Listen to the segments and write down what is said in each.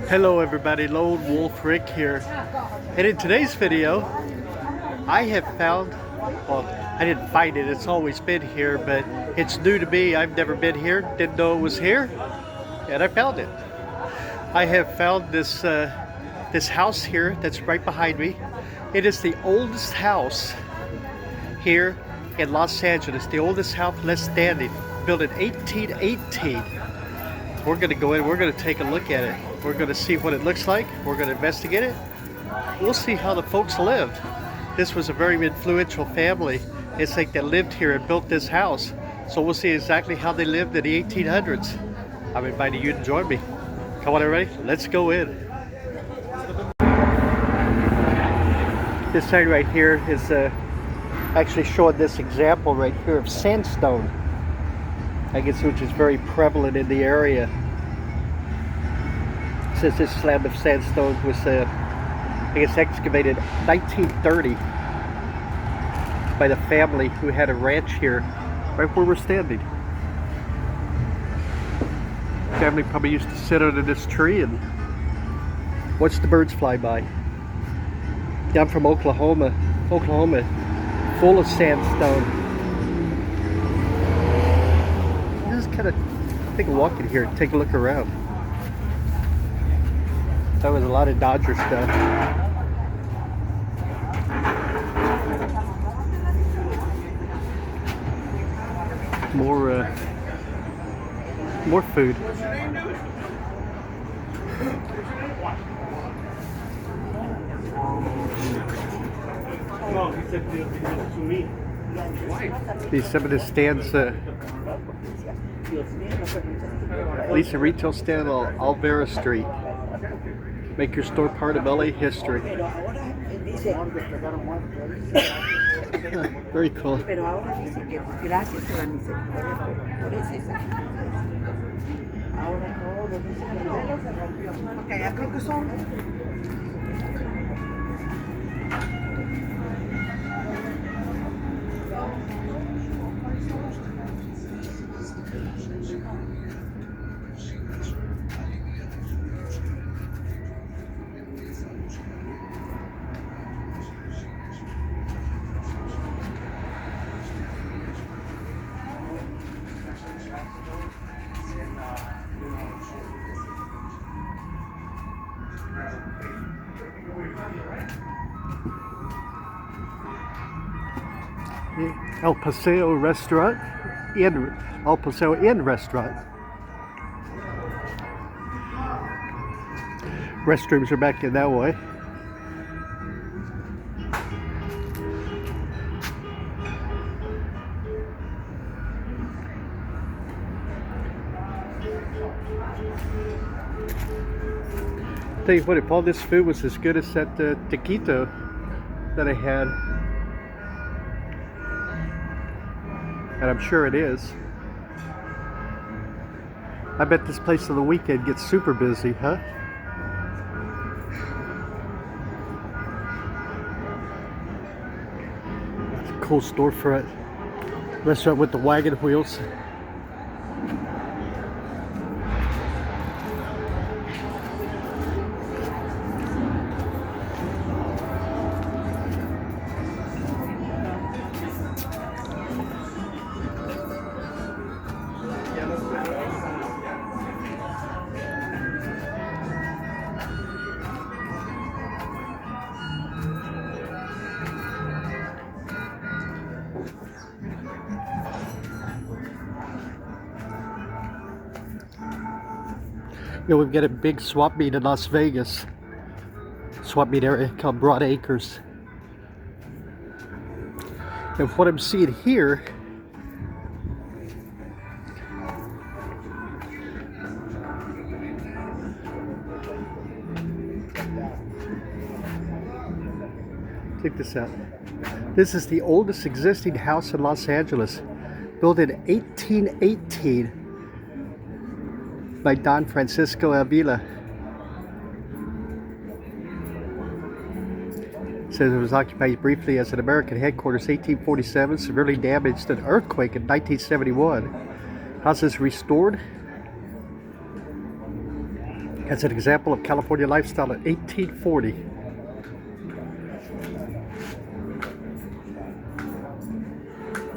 Hello everybody, Lone Wolf Rick here. And in today's video, I have found, well, I didn't find it, it's always been here, but it's new to me. I've never been here, didn't know it was here, and I found it. I have found this house here that's right behind me. It is the oldest house here in Los Angeles, the oldest house left standing, built in 1818. We're going to go in, we're going to take a look at it. We're going to see what it looks like. We're going to investigate it. We'll see how the folks lived. This was a very influential family. It's like they lived here and built this house. So we'll see exactly how they lived in the 1800s. I'm inviting you to join me. Come on everybody, let's go in. This side right here is actually showing this example right here of sandstone. I guess which is very prevalent in the area. It says this slab of sandstone was, I guess, excavated 1930 by the family who had a ranch here, right where we're standing. Family probably used to sit under this tree and watch the birds fly by. I'm from Oklahoma, full of sandstone. Just kind of take a walk in here and take a look around. That was a lot of Dodger stuff. More food. These some of the stands. Lisa retail stand on Alvera Street. Make your store part of LA history. Very cool. El Paseo Restaurant, El Paseo Inn Restaurant. Restrooms are back in that way. Tell you what, if all this food was as good as that taquito that I had, and I'm sure it is, I bet this place on the weekend gets super busy, huh? It's a cool storefront. Restaurant with the wagon wheels. You know, we've got a big swap meet in Las Vegas. Swap meet area called Broad Acres. And what I'm seeing here check this out. This is the oldest existing house in Los Angeles, built in 1818 by Don Francisco Avila. It says it was occupied briefly as an American headquarters 1847, severely damaged in an earthquake in 1971. House is restored As an example of California lifestyle in 1840.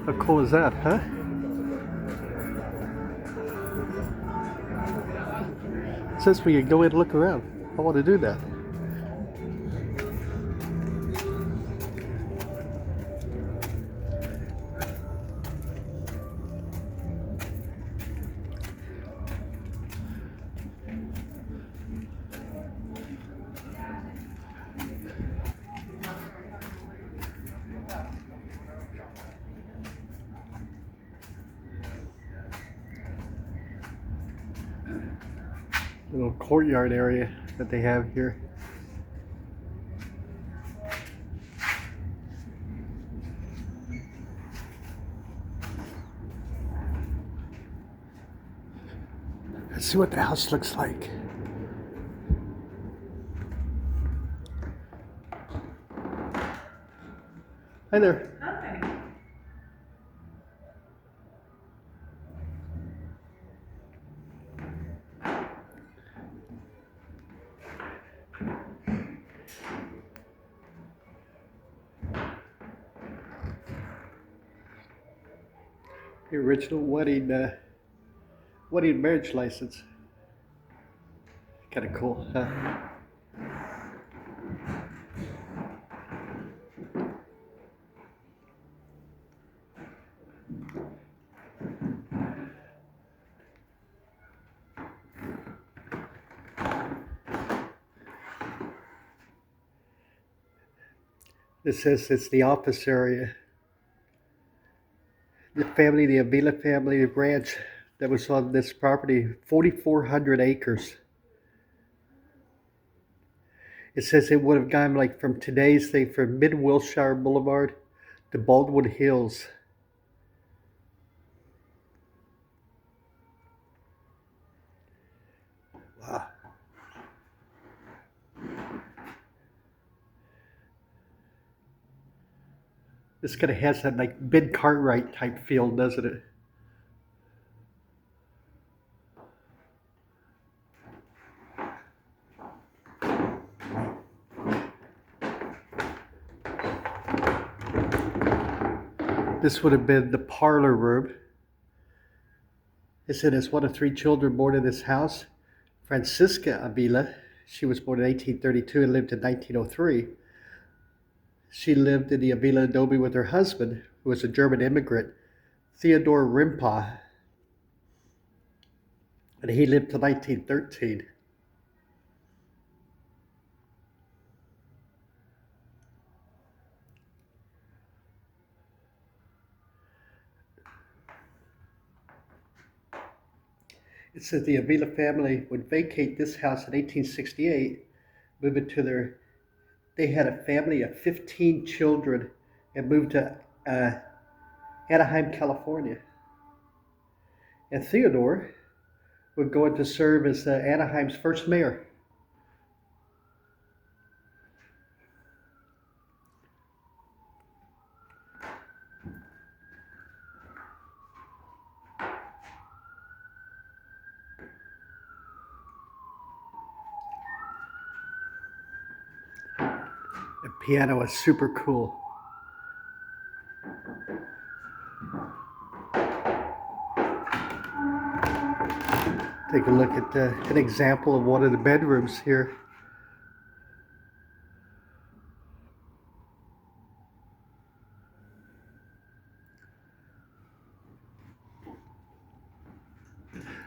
How cool is that, huh? It says we can go in and look around. I want to do that. Little courtyard area that they have here. Let's see what the house looks like. Hi there. Hi. The original wedding marriage license. Kind of cool, huh? This says it's the office area. The family, the Avila family ranch that was on this property, 4,400 acres. It says it would have gone like from today's, say, from Mid-Wilshire Boulevard to Baldwin Hills. Wow. This kind of has that like Ben Cartwright type feel, doesn't it? This would have been the parlor room. It said as one of 3 children born in this house, Francisca Avila, she was born in 1832 and lived in 1903. She lived in the Avila adobe with her husband, who was a German immigrant, Theodore Rimpau, and he lived till 1913. It says the Avila family would vacate this house in 1868, move into they had a family of 15 children and moved to Anaheim, California. And Theodore would go on to serve as Anaheim's first mayor. The piano is super cool. Take a look at an example of one of the bedrooms here.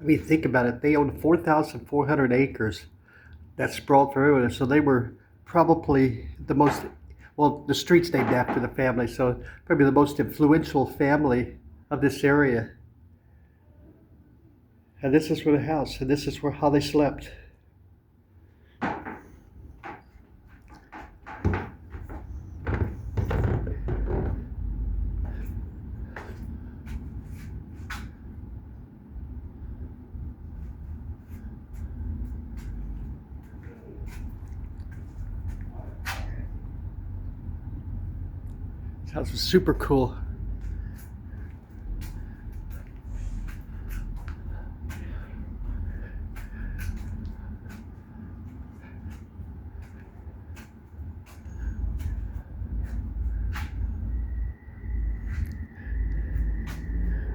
I mean, think about it. They owned 4,400 acres that sprawled through it. So they were probably the most, well, the street's named after the family. So probably the most influential family of this area. And this is where the house, and this is where how they slept. This house was super cool.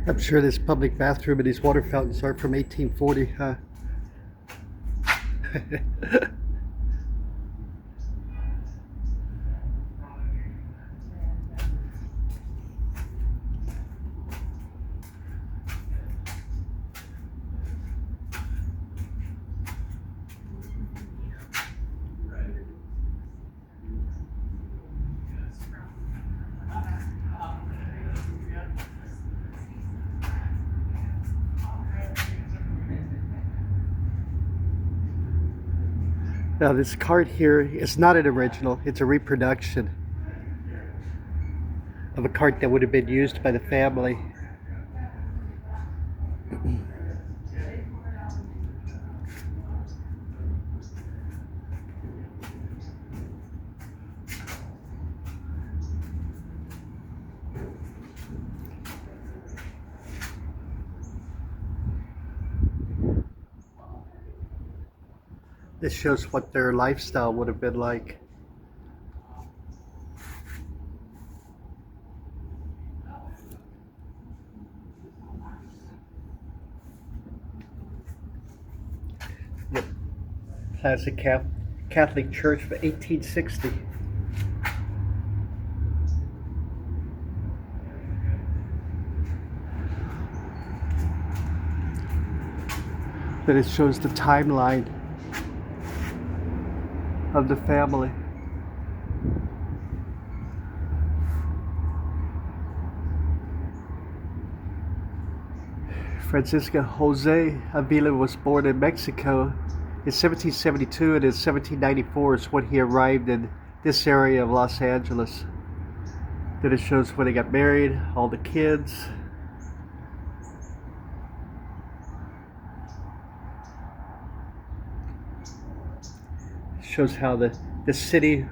I'm sure this public bathroom and these water fountains are from 1840, huh? Now this cart here is not an original, it's a reproduction of a cart that would have been used by the family. This shows what their lifestyle would have been like. Yep. Classic Catholic Church of 1860. Then it shows the timeline of the family. Francisco Jose Avila was born in Mexico in 1772, and in 1794 is when he arrived in this area of Los Angeles. Then it shows when they got married, all the kids. Shows how the city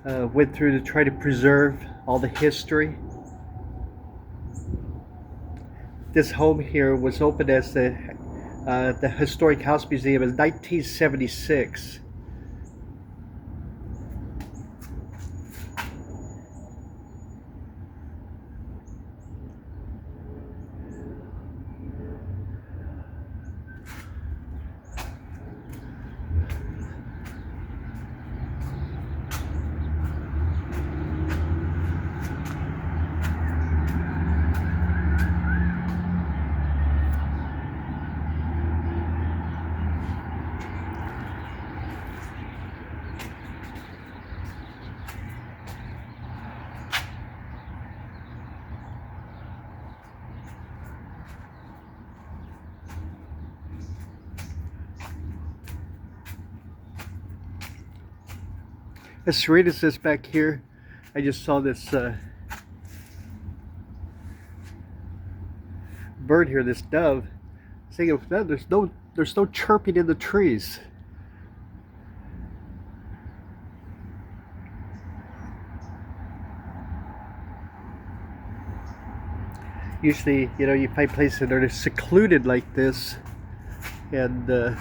went through to try to preserve all the history. This home here was opened as the Historic House Museum in 1976. As serene as this back here, I just saw this bird here, this dove. Thinking, there's no chirping in the trees. Usually, you know, you find places that are secluded like this, and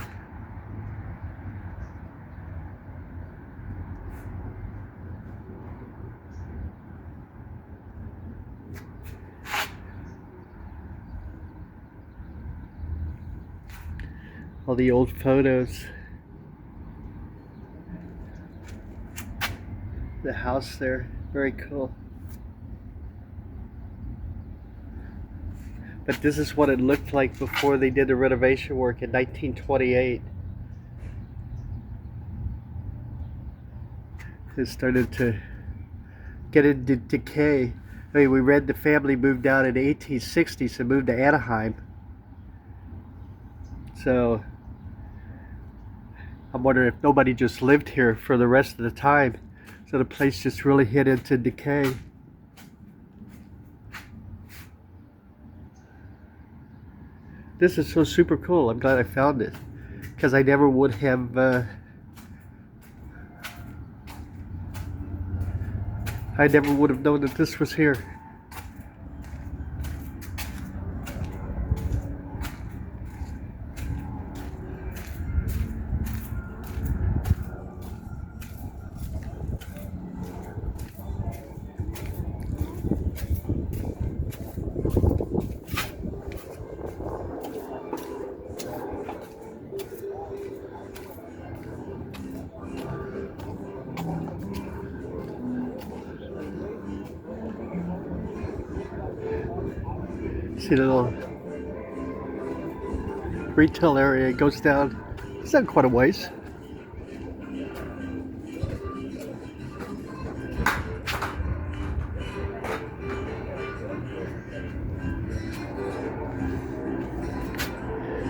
all the old photos. The house there, very cool. But this is what it looked like before they did the renovation work in 1928. It started to get into decay. I mean, we read the family moved out in the 1860s and moved to Anaheim. So I'm wondering if nobody just lived here for the rest of the time. So the place just really hit into decay. This is so super cool. I'm glad I found it, because I never would have known that this was here. See the little retail area. It goes down. It's not quite a ways.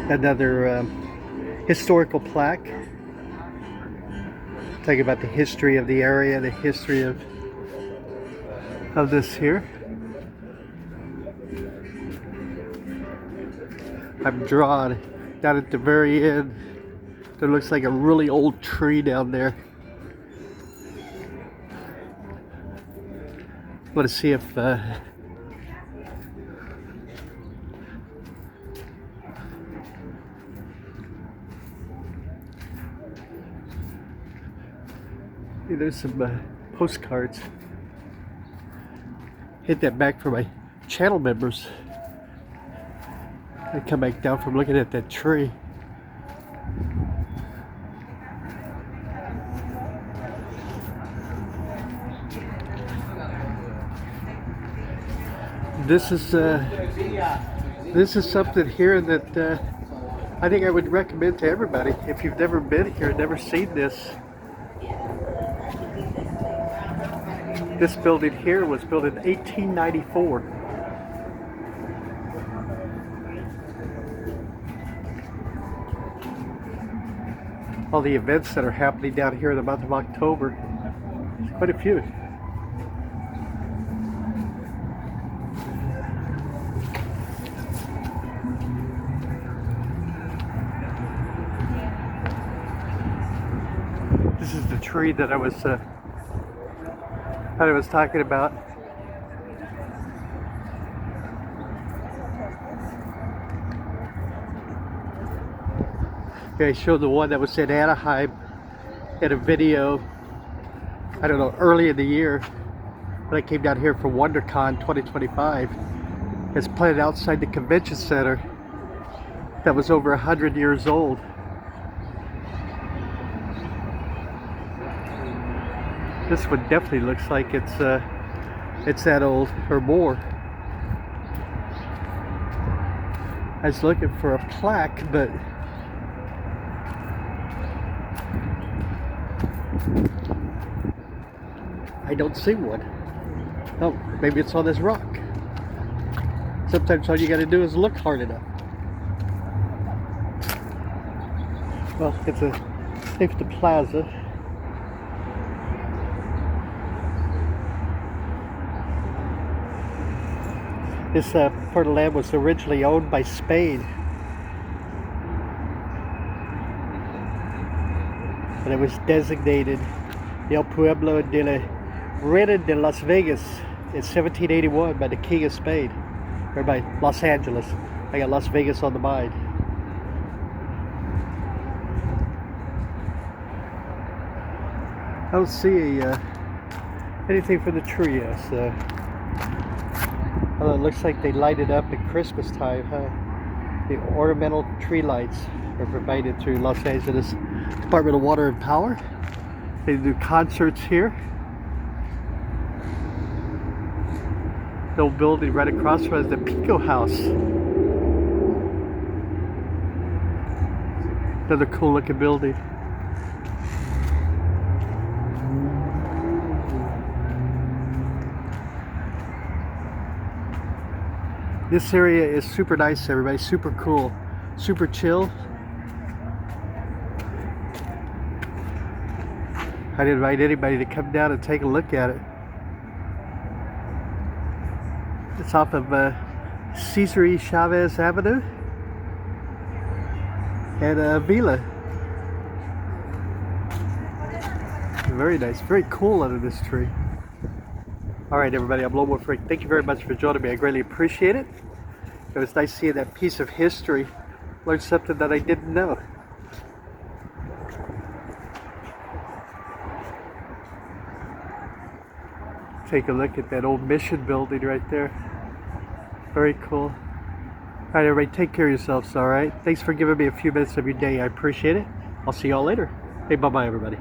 Another historical plaque talking about the history of the area, the history of this here. I'm drawn down at the very end. There looks like a really old tree down there. I want to see if there's some postcards. Hit that back for my channel members. I come back down from looking at that tree. This is something here that I think I would recommend to everybody. If you've never been here, never seen this. This building here was built in 1894. All the events that are happening down here in the month of October. There's quite a few. This is the tree that I was talking about. Okay, I showed the one that was in Anaheim in a video, I don't know, early in the year when I came down here for WonderCon 2025. It's planted outside the convention center that was over 100 years old. This one definitely looks like it's that old or more. I was looking for a plaque, but I don't see one. Oh, maybe it's on this rock. Sometimes all you got to do is look hard enough. Well, it's the plaza. This part of land was originally owned by Spain. And it was designated El Pueblo de la Reina de Las Vegas in 1781 by the King of Spain. Or by Los Angeles. I got Las Vegas on the mind. I don't see anything from the tree, so. Although it looks like they light it up at Christmas time, huh? The ornamental tree lights are provided through Los Angeles Department of Water and Power. They do concerts here. The old building right across from the Pico House. Another cool looking building. This area is super nice, everybody. Super cool, super chill. I'd invite anybody to come down and take a look at it. It's off of Cesar E. Chavez Avenue and Villa. Very nice, very cool under this tree. All right, everybody, I'm Lone Wolf Rick. Thank you very much for joining me. I greatly appreciate it. It was nice seeing that piece of history. Learned something that I didn't know. Take a look at that old mission building right there. Very cool. All right, everybody, take care of yourselves, all right? Thanks for giving me a few minutes of your day. I appreciate it. I'll see y'all later. Hey, bye-bye, everybody.